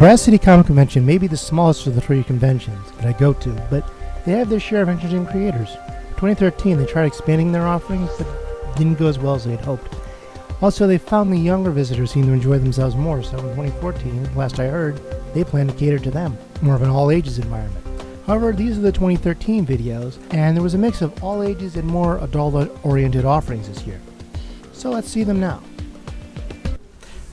Brass City Comic Convention may be the smallest of the 3 conventions that I go to, but they have their share of interesting creators. In 2013, they tried expanding their offerings, but didn't go as well as they'd hoped. Also, they found the younger visitors seem to enjoy themselves more, so in 2014, last I heard, they plan to cater to them, more of an all-ages environment. However, these are the 2013 videos, and there was a mix of all ages and more adult-oriented offerings this year. So let's see them now.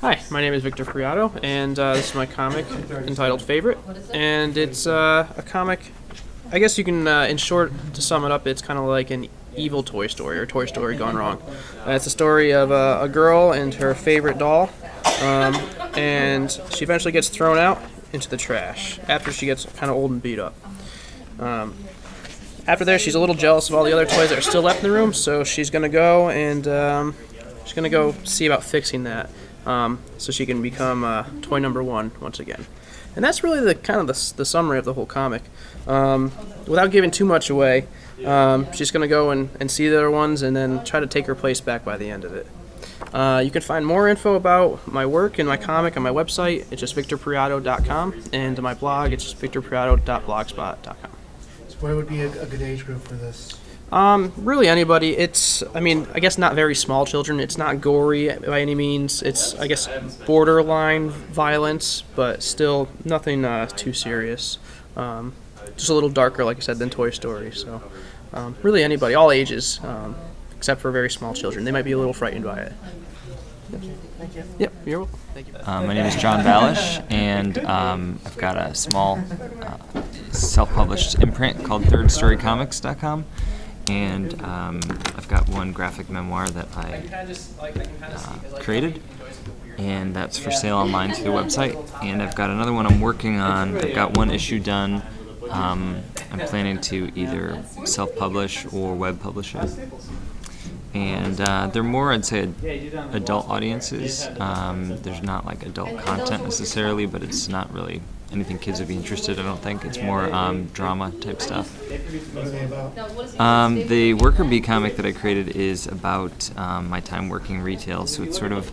Hi, my name is Victor Prado, and this is my comic entitled Favorite. And it's a comic, I guess you can, in short, to sum it up, it's kind of like an evil Toy Story, or Toy Story gone wrong. It's a story of a girl and her favorite doll, and she eventually gets thrown out into the trash after she gets kind of old and beat up. After there, she's a little jealous of all the other toys that are still left in the room, so she's going to go and she's going to go see about fixing that. So she can become toy number 1 once again. And that's really the kind of the summary of the whole comic. Without giving too much away, she's going to go and see the other ones and then try to take her place back by the end of it. You can find more info about my work and my comic on my website. It's just victorprado.com, and my blog, it's just victorprado.blogspot.com. So what would be a good age group for this? Really anybody. It's, I guess not very small children. It's not gory by any means. It's, I guess, borderline violence, but still nothing too serious. Just a little darker, like I said, than Toy Story. So, really anybody, all ages, except for very small children. They might be a little frightened by it. Thank you. Yep, you're welcome. Thank you. My name is John Balash, and I've got a small self-published imprint called thirdstorycomics.com. And I've got one graphic memoir that I created, and that's for sale online through the website. And I've got another one I'm working on. I've got one issue done. I'm planning to either self-publish or web publish it. And they're more, I'd say, adult audiences. There's not like adult content necessarily, but it's not really anything kids would be interested in, I don't think. It's more drama type stuff. The worker bee comic that I created is about my time working retail, so it's sort of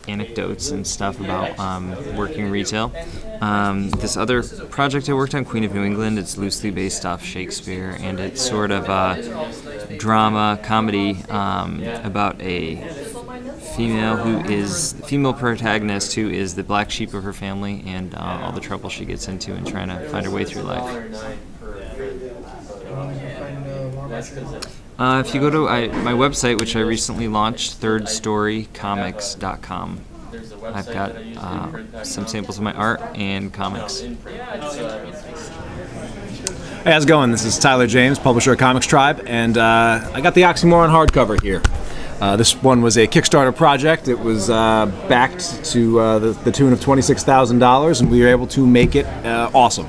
anecdotes and stuff about working retail. This other project I worked on, Queen of New England, it's loosely based off Shakespeare, and it's sort of a drama comedy about a female protagonist who is the black sheep of her family, and all the trouble she gets into in trying to find her way through life. If you go to my website, which I recently launched, thirdstorycomics.com, I've got some samples of my art and comics. Hey, how's it going? This is Tyler James, publisher of Comics Tribe, and I got the Oxymoron hardcover here. This one was a Kickstarter project. It was backed to the tune of $26,000, and we were able to make it awesome.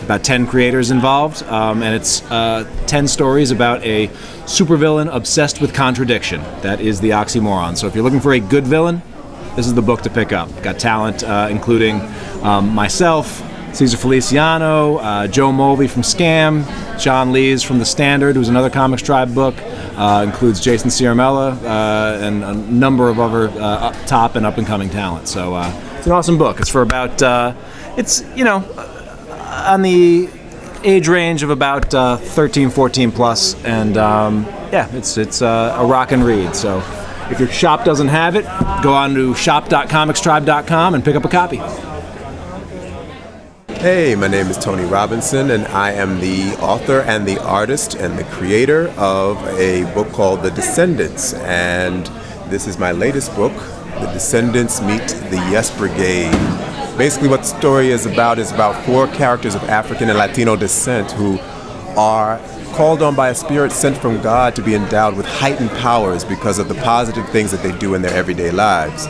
About 10 creators involved, and it's 10 stories about a supervillain obsessed with contradiction. That is the Oxymoron. So if you're looking for a good villain, this is the book to pick up. Got talent including myself, Cesar Feliciano, Joe Mulvey from Scam, John Lees from The Standard, who's another Comics Tribe book, includes Jason Ciaramella, and a number of other top and up-and-coming talent. So it's an awesome book. It's for about, on the age range of about 13, 14 plus, and it's a rock and read. So if your shop doesn't have it, go on to shop.comicstribe.com and pick up a copy. Hey, my name is Tony Robinson, and I am the author and the artist and the creator of a book called The Descendants, and this is my latest book, The Descendants Meet the Yes Brigade. Basically what the story is about 4 characters of African and Latino descent who are called on by a spirit sent from God to be endowed with heightened powers because of the positive things that they do in their everyday lives.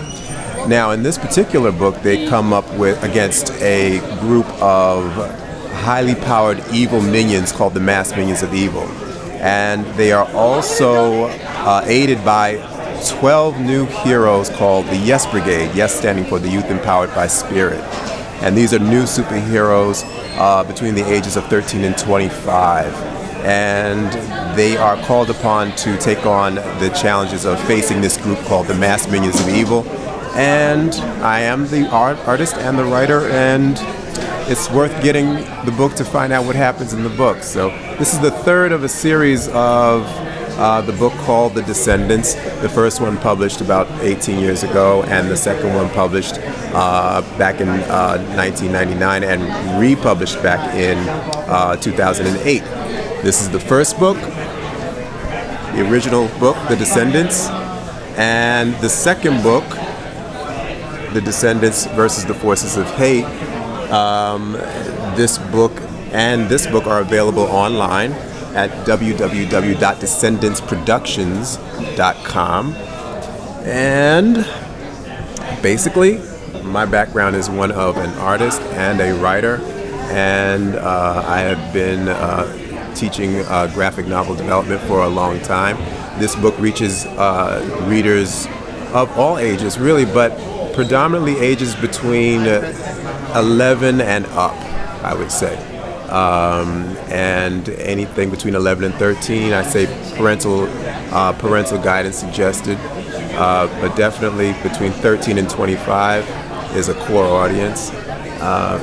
Now, in this particular book, they come up against a group of highly powered evil minions called the Mass Minions of Evil. And they are also aided by 12 new heroes called the Yes Brigade, Yes standing for the Youth Empowered by Spirit. And these are new superheroes between the ages of 13 and 25. And they are called upon to take on the challenges of facing this group called the Mass Minions of Evil And I am the artist and the writer, and it's worth getting the book to find out what happens in the book. So this is the third of a series of the book called The Descendants. The first one published about 18 years ago, and the second one published back in 1999 and republished back in 2008. This is the first book, the original book, The Descendants, and the second book, The Descendants versus the Forces of Hate. This book and this book are available online at www.descendantsproductions.com. And basically, my background is one of an artist and a writer, and I have been teaching graphic novel development for a long time. This book reaches readers of all ages, really, but predominantly ages between 11 and up, I would say. And anything between 11 and 13, I say parental guidance suggested, but definitely between 13 and 25 is a core audience.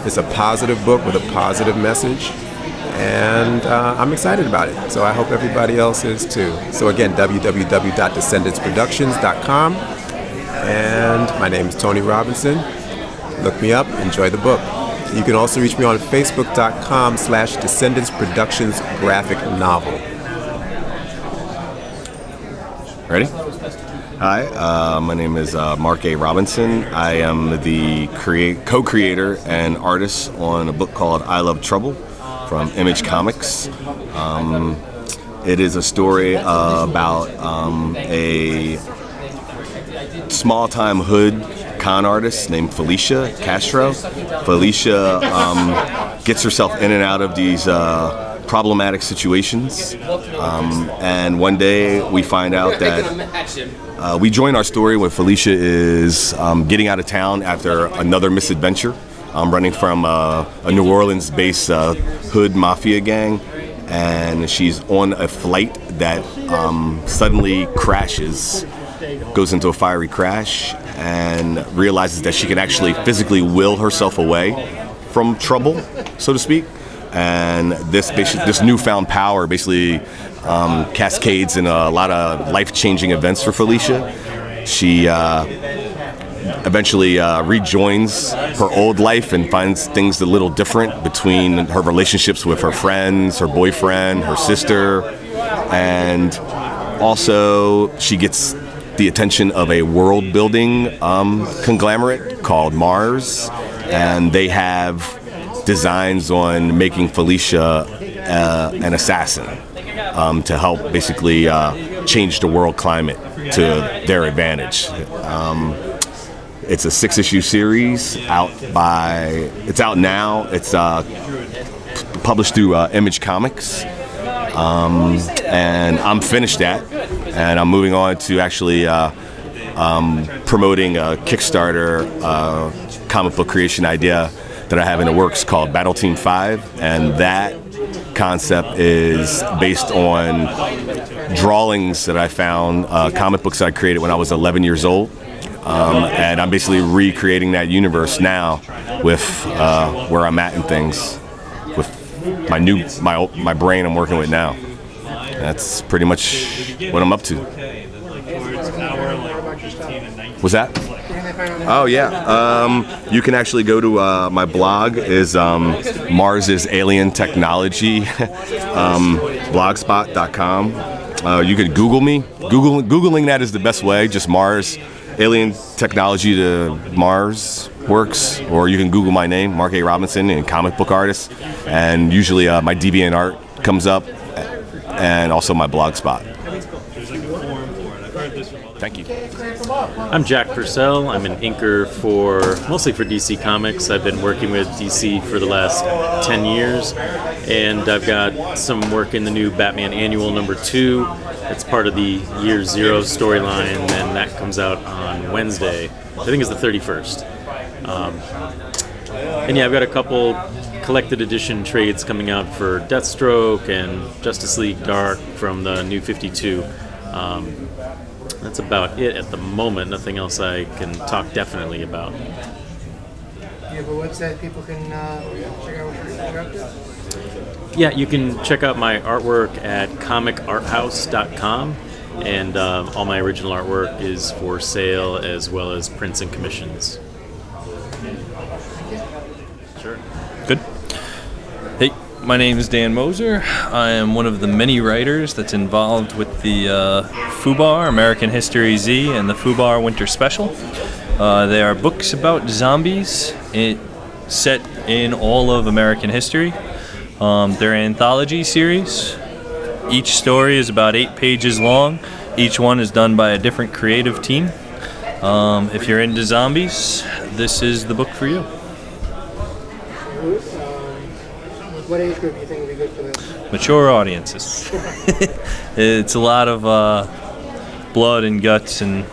It's a positive book with a positive message, and I'm excited about it. So I hope everybody else is too. So again, www.descendantsproductions.com. And my name is Tony Robinson. Look me up, enjoy the book. You can also reach me on facebook.com/Descendants Productions Graphic Novel. Ready? Hi, my name is Mark A. Robinson. I am the co-creator and artist on a book called I Love Trouble from Image Comics. It is a story about a small-time hood con artist named Felicia Castro. Felicia gets herself in and out of these problematic situations, and one day we find out that we join our story when Felicia is getting out of town after another misadventure, running from a New Orleans-based hood mafia gang, and she's on a flight that suddenly crashes, goes into a fiery crash, and realizes that she can actually physically will herself away from trouble, so to speak. And this newfound power basically cascades in a lot of life-changing events for Felicia. She eventually rejoins her old life and finds things a little different between her relationships with her friends, her boyfriend, her sister, and also she gets the attention of a world-building conglomerate called Mars, and they have designs on making Felicia an assassin to help basically change the world climate to their advantage. It's a 6-issue series it's out now. It's published through Image Comics. And I'm finished that, and I'm moving on to actually promoting a Kickstarter comic book creation idea that I have in the works called Battle Team 5, and that concept is based on drawings that I found, comic books that I created when I was 11 years old, and I'm basically recreating that universe now with where I'm at in things, with my brain I'm working with now. That's pretty much what I'm up to. What's that? Oh yeah. You can actually go to my blog is Mars's Alien Technology blogspot.com. You can Google me. Googling that is the best way. Just Mars Alien Technology to Mars works, or you can Google my name, Mark A. Robinson, and comic book artist, and usually my DeviantArt comes up, and also my blog spot. Thank you. I'm Jack Purcell. I'm an inker mostly for DC Comics. I've been working with DC for the last 10 years, and I've got some work in the new Batman Annual #2. It's part of the Year Zero storyline, and that comes out on Wednesday. I think it's the 31st. And yeah, I've got a couple collected edition trades coming out for Deathstroke and Justice League Dark from the New 52. That's about it at the moment. Nothing else I can talk definitely about. Do you have a website people can check out what you're up to? Yeah, you can check out my artwork at comicarthouse.com, and all my original artwork is for sale as well as prints and commissions. Sure. Good. Hey, my name is Dan Moser. I am one of the many writers that's involved with the FUBAR, American History Z, and the FUBAR Winter Special. They are books about zombies set in all of American history. They're an anthology series. Each story is about 8 pages long. Each one is done by a different creative team. If you're into zombies, this is the book for you. What age group do you think would be good for this? Mature audiences. It's a lot of blood and guts, and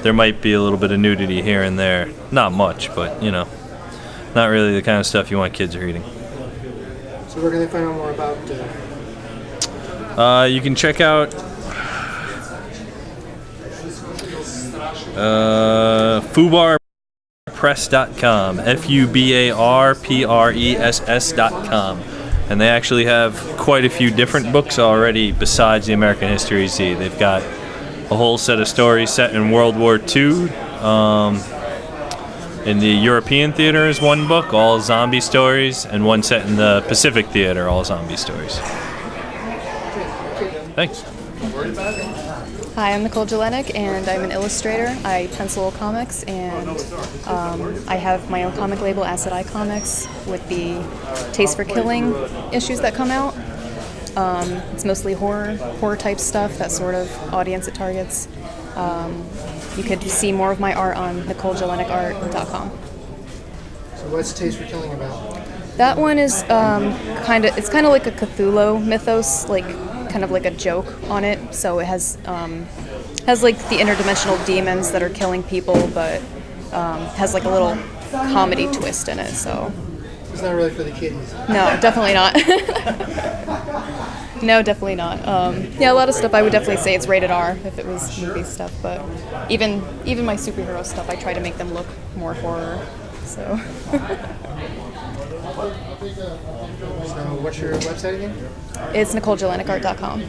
there might be a little bit of nudity here and there. Not much, but not really the kind of stuff you want kids reading. So where can they find out more about? You can check out FUBARpress.com, FUBARPRESS.com. And they actually have quite a few different books already besides the American History Z. They've got a whole set of stories set in World War II. In the European theater is one book, all zombie stories, and one set in the Pacific theater, all zombie stories. Thanks. Hi, I'm Nicole Jelinek, and I'm an illustrator. I pencil comics, and I have my own comic label, Acid Eye Comics, with the Taste for Killing issues that come out. It's mostly horror type stuff, that sort of audience it targets. You could see more of my art on NicoleJelenekArt.com. So what's Taste for Killing about? That one is kind of like a Cthulhu mythos, like kind of like a joke on it. So it has like the interdimensional demons that are killing people, but has like a little comedy twist in it. So It's not really for the kiddies. no, definitely not. No, definitely not. Yeah, a lot of stuff I would definitely say it's rated R if it was movie stuff, but even my superhero stuff, I try to make them look more horror. So. So what's your website again? It's NicoleJelenekArt.com.